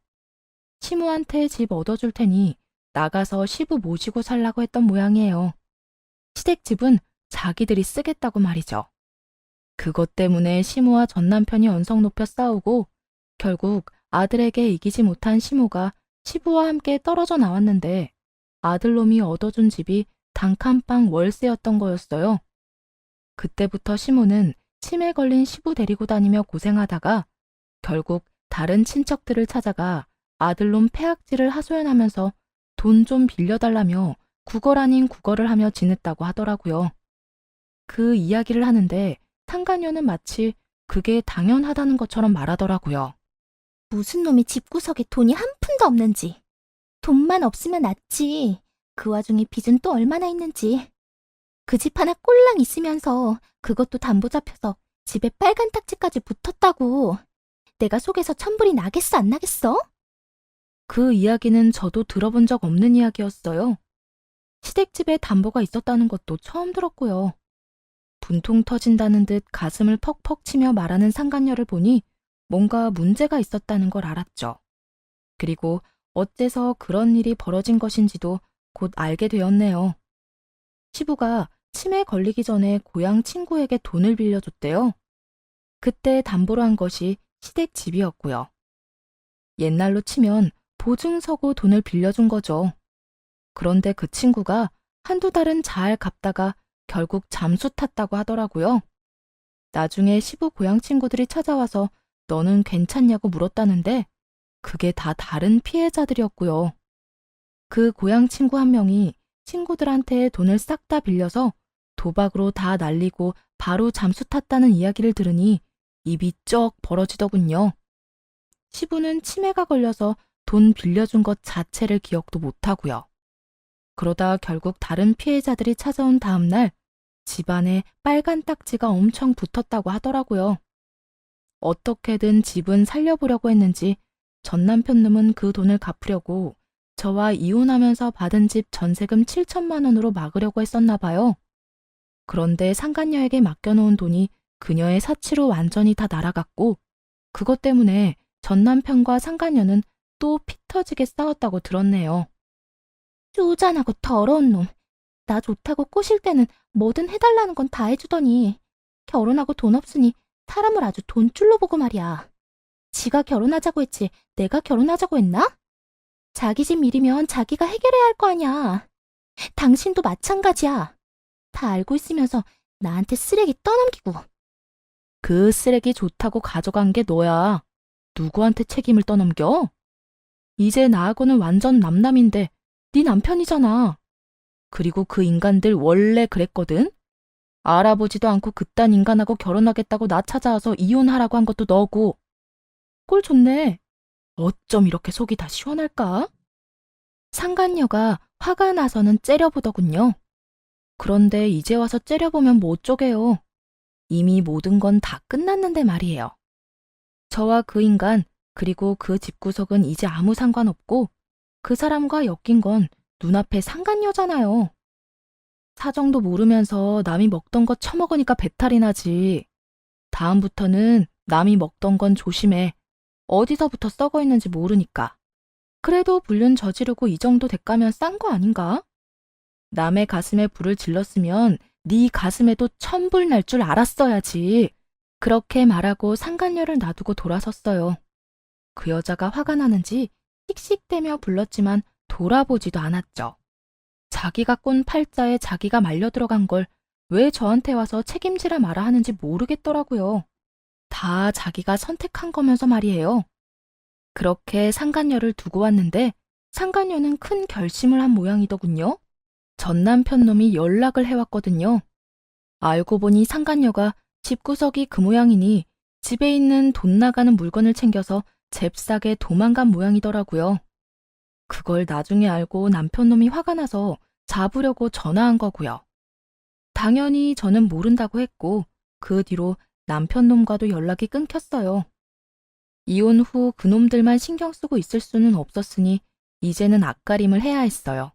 S1: 시무한테 집 얻어줄 테니 나가서 시부 모시고 살라고 했던 모양이에요. 시댁집은 자기들이 쓰겠다고 말이죠. 그것 때문에 시무와 전 남편이 언성 높여 싸우고 결국 아들에게 이기지 못한 시무가 시부와 함께 떨어져 나왔는데 아들놈이 얻어준 집이 단칸방 월세였던 거였어요. 그때부터 시무는 치매 걸린 시부 데리고 다니며 고생하다가 결국 다른 친척들을 찾아가 아들놈 폐악질을 하소연하면서 돈 좀 빌려달라며 구걸 아닌 구걸을 하며 지냈다고 하더라고요. 그 이야기를 하는데 상간녀는 마치 그게 당연하다는 것처럼 말하더라고요. 무슨 놈이 집구석에 돈이 한 푼도 없는지. 돈만 없으면 낫지. 그 와중에 빚은 또 얼마나 있는지. 그 집 하나 꼴랑 있으면서 그것도 담보 잡혀서 집에 빨간 딱지까지 붙었다고. 내가 속에서 천불이 나겠어 안 나겠어? 그 이야기는 저도 들어본 적 없는 이야기였어요. 시댁집에 담보가 있었다는 것도 처음 들었고요. 분통 터진다는 듯 가슴을 퍽퍽 치며 말하는 상간녀를 보니 뭔가 문제가 있었다는 걸 알았죠. 그리고 어째서 그런 일이 벌어진 것인지도 곧 알게 되었네요. 시부가 치매에 걸리기 전에 고향 친구에게 돈을 빌려줬대요. 그때 담보로 한 것이 시댁 집이었고요. 옛날로 치면 보증 서고 돈을 빌려준 거죠. 그런데 그 친구가 한두 달은 잘 갚다가 결국 잠수 탔다고 하더라고요. 나중에 시부 고향 친구들이 찾아와서 너는 괜찮냐고 물었다는데 그게 다 다른 피해자들이었고요. 그 고향 친구 한 명이 친구들한테 돈을 싹 다 빌려서 도박으로 다 날리고 바로 잠수 탔다는 이야기를 들으니 입이 쩍 벌어지더군요. 시부는 치매가 걸려서 돈 빌려준 것 자체를 기억도 못하고요. 그러다 결국 다른 피해자들이 찾아온 다음 날 집안에 빨간 딱지가 엄청 붙었다고 하더라고요. 어떻게든 집은 살려보려고 했는지 전 남편 놈은 그 돈을 갚으려고 저와 이혼하면서 받은 집 전세금 7천만 원으로 막으려고 했었나 봐요. 그런데 상간녀에게 맡겨놓은 돈이 그녀의 사치로 완전히 다 날아갔고 그것 때문에 전 남편과 상간녀는 또 피 터지게 싸웠다고 들었네요. 쪼잔하고 더러운 놈. 나 좋다고 꼬실 때는 뭐든 해달라는 건 다 해주더니 결혼하고 돈 없으니 사람을 아주 돈줄로 보고 말이야. 지가 결혼하자고 했지 내가 결혼하자고 했나? 자기 집 일이면 자기가 해결해야 할 거 아니야. 당신도 마찬가지야. 다 알고 있으면서 나한테 쓰레기 떠넘기고. 그 쓰레기 좋다고 가져간 게 너야. 누구한테 책임을 떠넘겨? 이제 나하고는 완전 남남인데 네 남편이잖아. 그리고 그 인간들 원래 그랬거든? 알아보지도 않고 그딴 인간하고 결혼하겠다고 나 찾아와서 이혼하라고 한 것도 너고. 꼴 좋네. 어쩜 이렇게 속이 다 시원할까? 상간녀가 화가 나서는 째려보더군요. 그런데 이제 와서 째려보면 뭐 어쩌게요. 이미 모든 건 다 끝났는데 말이에요. 저와 그 인간 그리고 그 집구석은 이제 아무 상관없고 그 사람과 엮인 건 눈앞에 상간녀잖아요. 사정도 모르면서 남이 먹던 거 처먹으니까 배탈이 나지. 다음부터는 남이 먹던 건 조심해. 어디서부터 썩어 있는지 모르니까. 그래도 불륜 저지르고 이 정도 대가면 싼 거 아닌가? 남의 가슴에 불을 질렀으면 네 가슴에도 천불 날 줄 알았어야지. 그렇게 말하고 상간녀를 놔두고 돌아섰어요. 그 여자가 화가 나는지 씩씩대며 불렀지만 돌아보지도 않았죠. 자기가 꼰 팔자에 자기가 말려 들어간 걸 왜 저한테 와서 책임지라 말아 하는지 모르겠더라고요. 다 자기가 선택한 거면서 말이에요. 그렇게 상간녀를 두고 왔는데 상간녀는 큰 결심을 한 모양이더군요. 전 남편 놈이 연락을 해왔거든요. 알고 보니 상간녀가 집구석이 그 모양이니 집에 있는 돈 나가는 물건을 챙겨서 잽싸게 도망간 모양이더라고요. 그걸 나중에 알고 남편 놈이 화가 나서 잡으려고 전화한 거고요. 당연히 저는 모른다고 했고 그 뒤로 남편 놈과도 연락이 끊겼어요. 이혼 후 그놈들만 신경 쓰고 있을 수는 없었으니 이제는 앞가림을 해야 했어요.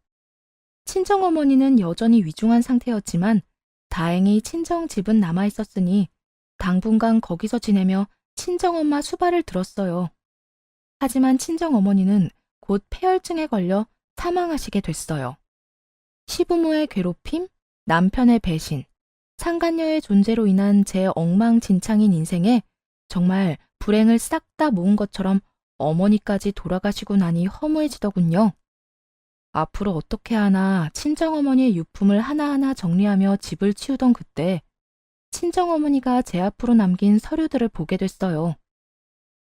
S1: 친정어머니는 여전히 위중한 상태였지만 다행히 친정집은 남아있었으니 당분간 거기서 지내며 친정엄마 수발을 들었어요. 하지만 친정어머니는 곧 폐혈증에 걸려 사망하시게 됐어요. 시부모의 괴롭힘, 남편의 배신, 상간녀의 존재로 인한 제 엉망진창인 인생에 정말 불행을 싹 다 모은 것처럼 어머니까지 돌아가시고 나니 허무해지더군요. 앞으로 어떻게 하나 친정어머니의 유품을 하나하나 정리하며 집을 치우던 그때 친정어머니가 제 앞으로 남긴 서류들을 보게 됐어요.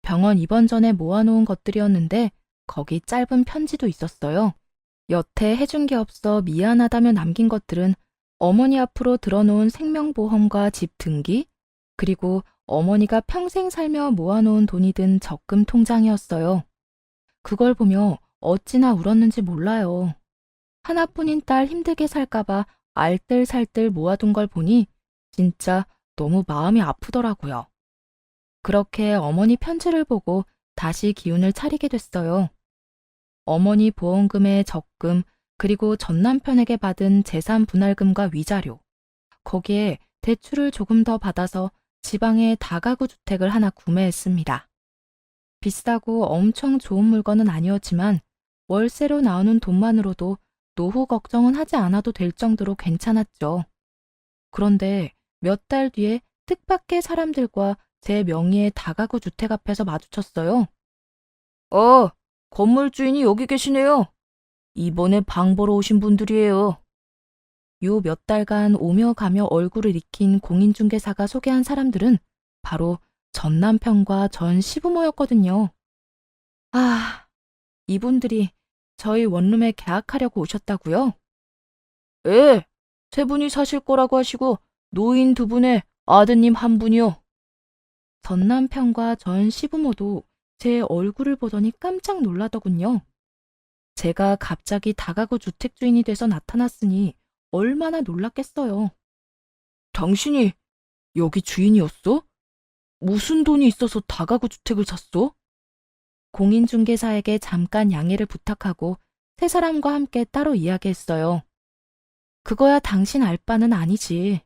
S1: 병원 입원 전에 모아놓은 것들이었는데 거기 짧은 편지도 있었어요. 여태 해준 게 없어 미안하다며 남긴 것들은 어머니 앞으로 들어놓은 생명보험과 집 등기, 그리고 어머니가 평생 살며 모아놓은 돈이 든 적금 통장이었어요. 그걸 보며 어찌나 울었는지 몰라요. 하나뿐인 딸 힘들게 살까봐 알뜰살뜰 모아둔 걸 보니 진짜 너무 마음이 아프더라고요. 그렇게 어머니 편지를 보고 다시 기운을 차리게 됐어요. 어머니 보험금의 적금, 그리고 전 남편에게 받은 재산 분할금과 위자료, 거기에 대출을 조금 더 받아서 지방에 다가구 주택을 하나 구매했습니다. 비싸고 엄청 좋은 물건은 아니었지만 월세로 나오는 돈만으로도 노후 걱정은 하지 않아도 될 정도로 괜찮았죠. 그런데 몇 달 뒤에 뜻밖의 사람들과 제 명의의 다가구 주택 앞에서 마주쳤어요. 건물 주인이 여기 계시네요. 이번에 방 보러 오신 분들이에요. 요 몇 달간 오며 가며 얼굴을 익힌 공인중개사가 소개한 사람들은 바로 전 남편과 전 시부모였거든요. 아, 이분들이 저희 원룸에 계약하려고 오셨다고요? 예, 세 분이 사실 거라고 하시고 노인 두 분에 아드님 한 분이요. 전 남편과 전 시부모도 제 얼굴을 보더니 깜짝 놀라더군요. 제가 갑자기 다가구 주택 주인이 돼서 나타났으니 얼마나 놀랐겠어요. 당신이 여기 주인이었어? 무슨 돈이 있어서 다가구 주택을 샀어? 공인중개사에게 잠깐 양해를 부탁하고 세 사람과 함께 따로 이야기했어요. 그거야 당신 알 바는 아니지.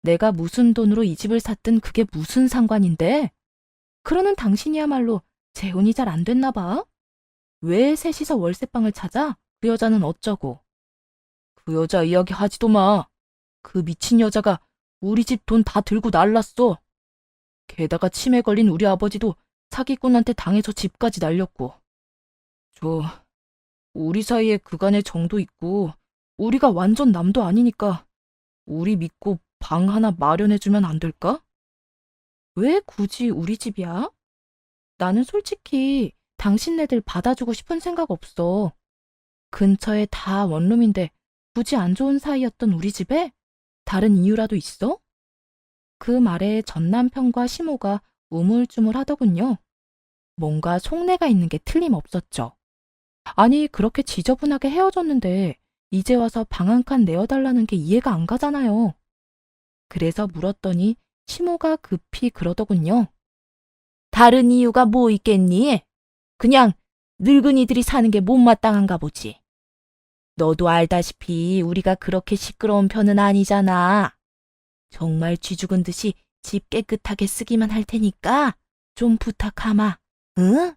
S1: 내가 무슨 돈으로 이 집을 샀든 그게 무슨 상관인데? 그러는 당신이야말로 재혼이 잘 안 됐나 봐. 왜 셋이서 월세방을 찾아? 그 여자는 어쩌고? 그 여자 이야기 하지도 마. 그 미친 여자가 우리 집 돈 다 들고 날랐어. 게다가 치매 걸린 우리 아버지도 사기꾼한테 당해서 집까지 날렸고. 우리 사이에 그간의 정도 있고 우리가 완전 남도 아니니까 우리 믿고 방 하나 마련해주면 안 될까? 왜 굳이 우리 집이야? 나는 솔직히 당신네들 받아주고 싶은 생각 없어. 근처에 다 원룸인데 굳이 안 좋은 사이였던 우리 집에 다른 이유라도 있어? 그 말에 전 남편과 시모가 우물쭈물 하더군요. 뭔가 속내가 있는 게 틀림없었죠. 아니, 그렇게 지저분하게 헤어졌는데 이제 와서 방 한 칸 내어달라는 게 이해가 안 가잖아요. 그래서 물었더니 시모가 급히 그러더군요. 다른 이유가 뭐 있겠니? 그냥 늙은이들이 사는 게 못마땅한가 보지. 너도 알다시피 우리가 그렇게 시끄러운 편은 아니잖아. 정말 쥐 죽은 듯이 집 깨끗하게 쓰기만 할 테니까 좀 부탁하마. 응?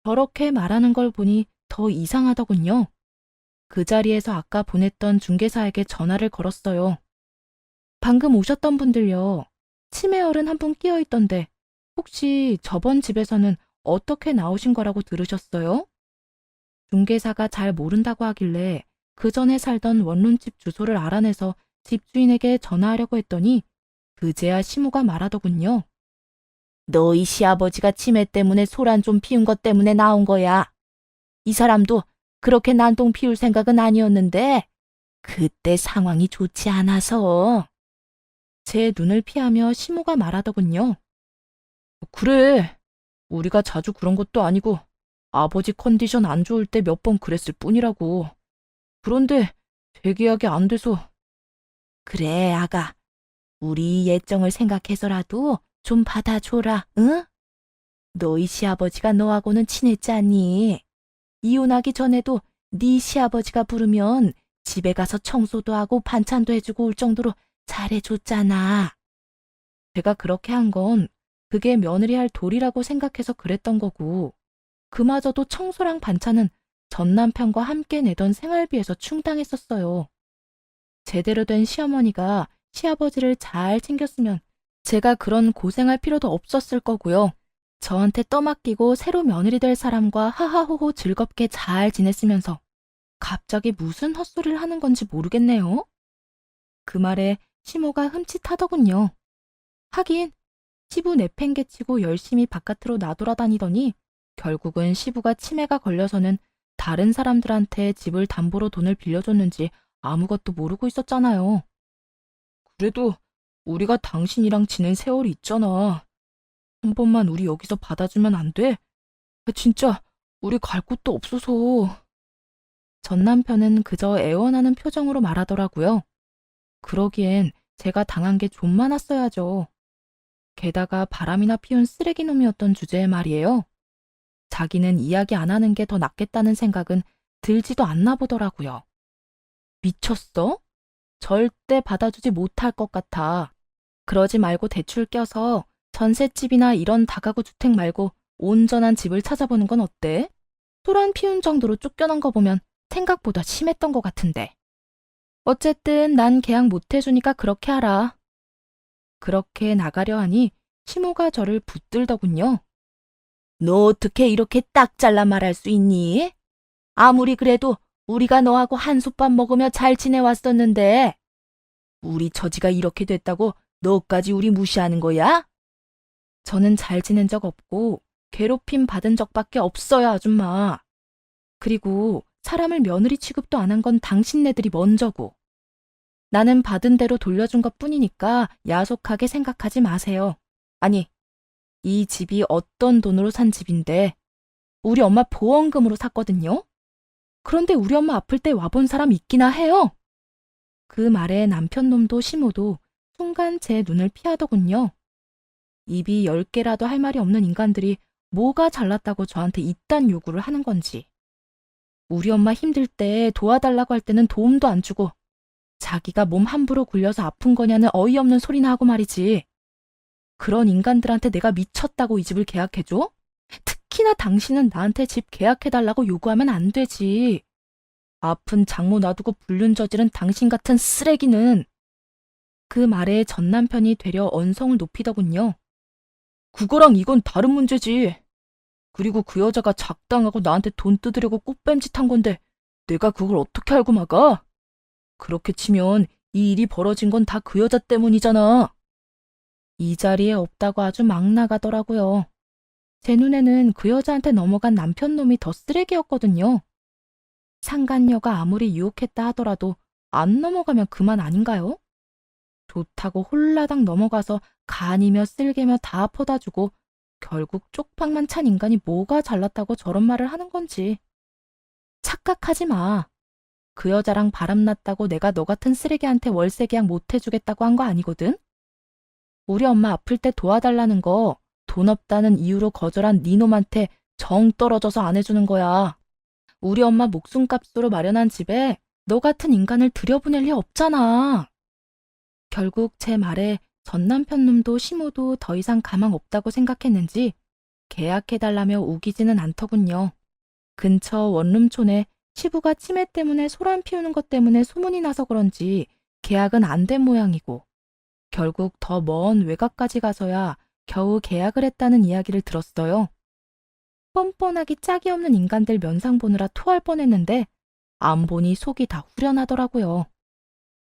S1: 저렇게 말하는 걸 보니 더 이상하더군요. 그 자리에서 아까 보냈던 중개사에게 전화를 걸었어요. 방금 오셨던 분들요. 치매 어른 한 분 끼어 있던데 혹시 저번 집에서는 어떻게 나오신 거라고 들으셨어요? 중개사가 잘 모른다고 하길래 그 전에 살던 원룸집 주소를 알아내서 집주인에게 전화하려고 했더니 그제야 시모가 말하더군요. 너희 시아버지가 치매 때문에 소란 좀 피운 것 때문에 나온 거야. 이 사람도 그렇게 난동 피울 생각은 아니었는데 그때 상황이 좋지 않아서. 제 눈을 피하며 시모가 말하더군요. 그래, 우리가 자주 그런 것도 아니고 아버지 컨디션 안 좋을 때 몇 번 그랬을 뿐이라고. 그런데 재계약이 안 돼서. 그래, 아가. 우리 예정을 생각해서라도 좀 받아줘라, 응? 너희 시아버지가 너하고는 친했지 않니? 이혼하기 전에도 네 시아버지가 부르면 집에 가서 청소도 하고 반찬도 해주고 올 정도로 잘해줬잖아. 제가 그렇게 한 건 그게 며느리 할 도리라고 생각해서 그랬던 거고, 그마저도 청소랑 반찬은 전 남편과 함께 내던 생활비에서 충당했었어요. 제대로 된 시어머니가 시아버지를 잘 챙겼으면 제가 그런 고생할 필요도 없었을 거고요. 저한테 떠맡기고 새로 며느리 될 사람과 하하호호 즐겁게 잘 지냈으면서 갑자기 무슨 헛소리를 하는 건지 모르겠네요. 그 말에 시모가 흠칫하더군요. 하긴 시부 내팽개치고 열심히 바깥으로 나돌아다니더니 결국은 시부가 치매가 걸려서는 다른 사람들한테 집을 담보로 돈을 빌려줬는지 아무것도 모르고 있었잖아요. 그래도 우리가 당신이랑 지낸 세월이 있잖아. 한 번만 우리 여기서 받아주면 안 돼? 진짜 우리 갈 곳도 없어서. 전 남편은 그저 애원하는 표정으로 말하더라고요. 그러기엔 제가 당한 게 좀 많았어야죠. 게다가 바람이나 피운 쓰레기 놈이었던 주제에 말이에요. 자기는 이야기 안 하는 게 더 낫겠다는 생각은 들지도 않나 보더라고요. 미쳤어? 절대 받아주지 못할 것 같아. 그러지 말고 대출 껴서 전셋집이나 이런 다가구 주택 말고 온전한 집을 찾아보는 건 어때? 소란 피운 정도로 쫓겨난 거 보면 생각보다 심했던 것 같은데. 어쨌든 난 계약 못 해주니까 그렇게 하라. 그렇게 나가려 하니 시모가 저를 붙들더군요. 너 어떻게 이렇게 딱 잘라 말할 수 있니? 아무리 그래도 우리가 너하고 한솥밥 먹으며 잘 지내왔었는데 우리 처지가 이렇게 됐다고 너까지 우리 무시하는 거야? 저는 잘 지낸 적 없고 괴롭힘 받은 적밖에 없어요, 아줌마. 그리고 사람을 며느리 취급도 안 한 건 당신네들이 먼저고. 나는 받은 대로 돌려준 것뿐이니까 야속하게 생각하지 마세요. 아니, 이 집이 어떤 돈으로 산 집인데 우리 엄마 보험금으로 샀거든요. 그런데 우리 엄마 아플 때 와본 사람 있기나 해요. 그 말에 남편 놈도 시모도 순간 제 눈을 피하더군요. 입이 10개라도 할 말이 없는 인간들이 뭐가 잘났다고 저한테 이딴 요구를 하는 건지. 우리 엄마 힘들 때 도와달라고 할 때는 도움도 안 주고 자기가 몸 함부로 굴려서 아픈 거냐는 어이없는 소리나 하고 말이지. 그런 인간들한테 내가 미쳤다고 이 집을 계약해줘? 특히나 당신은 나한테 집 계약해달라고 요구하면 안 되지. 아픈 장모 놔두고 불륜 저지른 당신 같은 쓰레기는. 그 말에 전 남편이 되려 언성을 높이더군요. 그거랑 이건 다른 문제지. 그리고 그 여자가 작당하고 나한테 돈 뜯으려고 꽃뱀짓한 건데 내가 그걸 어떻게 알고 막아? 그렇게 치면 이 일이 벌어진 건 다 그 여자 때문이잖아. 이 자리에 없다고 아주 막 나가더라고요. 제 눈에는 그 여자한테 넘어간 남편 놈이 더 쓰레기였거든요. 상간녀가 아무리 유혹했다 하더라도 안 넘어가면 그만 아닌가요? 좋다고 홀라당 넘어가서 간이며 쓸개며 다 퍼다주고 결국 쪽박만 찬 인간이 뭐가 잘났다고 저런 말을 하는 건지. 착각하지 마. 그 여자랑 바람났다고 내가 너 같은 쓰레기한테 월세 계약 못 해주겠다고 한 거 아니거든? 우리 엄마 아플 때 도와달라는 거 돈 없다는 이유로 거절한 네 놈한테 정 떨어져서 안 해주는 거야. 우리 엄마 목숨값으로 마련한 집에 너 같은 인간을 들여보낼 리 없잖아. 결국 제 말에 전 남편 놈도 시모도 더 이상 가망 없다고 생각했는지 계약해달라며 우기지는 않더군요. 근처 원룸촌에 시부가 치매 때문에 소란 피우는 것 때문에 소문이 나서 그런지 계약은 안 된 모양이고 결국 더 먼 외곽까지 가서야 겨우 계약을 했다는 이야기를 들었어요. 뻔뻔하기 짝이 없는 인간들 면상 보느라 토할 뻔했는데 안 보니 속이 다 후련하더라고요.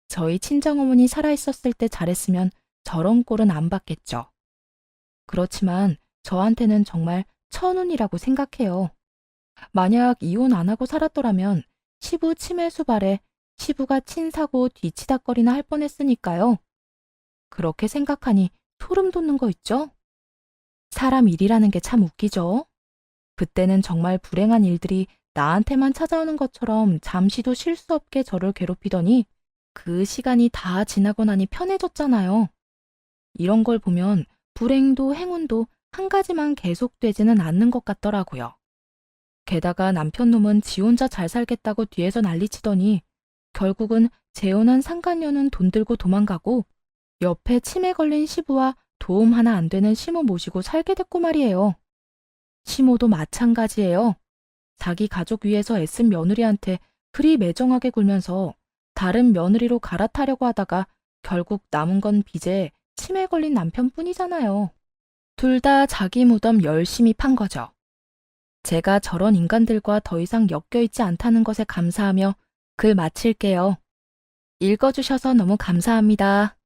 S1: 저희 친정어머니 살아있었을 때 잘했으면 저런 꼴은 안 받겠죠. 그렇지만 저한테는 정말 천운이라고 생각해요. 만약 이혼 안 하고 살았더라면 시부 치매 수발에 시부가 친사고 뒤치다거리나 할 뻔했으니까요. 그렇게 생각하니 소름 돋는 거 있죠? 사람 일이라는 게 참 웃기죠? 그때는 정말 불행한 일들이 나한테만 찾아오는 것처럼 잠시도 쉴 수 없게 저를 괴롭히더니 그 시간이 다 지나고 나니 편해졌잖아요. 이런 걸 보면 불행도 행운도 한 가지만 계속되지는 않는 것 같더라고요. 게다가 남편 놈은 지 혼자 잘 살겠다고 뒤에서 난리치더니 결국은 재혼한 상간녀는 돈 들고 도망가고 옆에 치매 걸린 시부와 도움 하나 안 되는 시모 모시고 살게 됐고 말이에요. 시모도 마찬가지예요. 자기 가족 위해서 애쓴 며느리한테 그리 매정하게 굴면서 다른 며느리로 갈아타려고 하다가 결국 남은 건 빚에 치매 걸린 남편뿐이잖아요. 둘 다 자기 무덤 열심히 판 거죠. 제가 저런 인간들과 더 이상 엮여있지 않다는 것에 감사하며 글 마칠게요. 읽어주셔서 너무 감사합니다.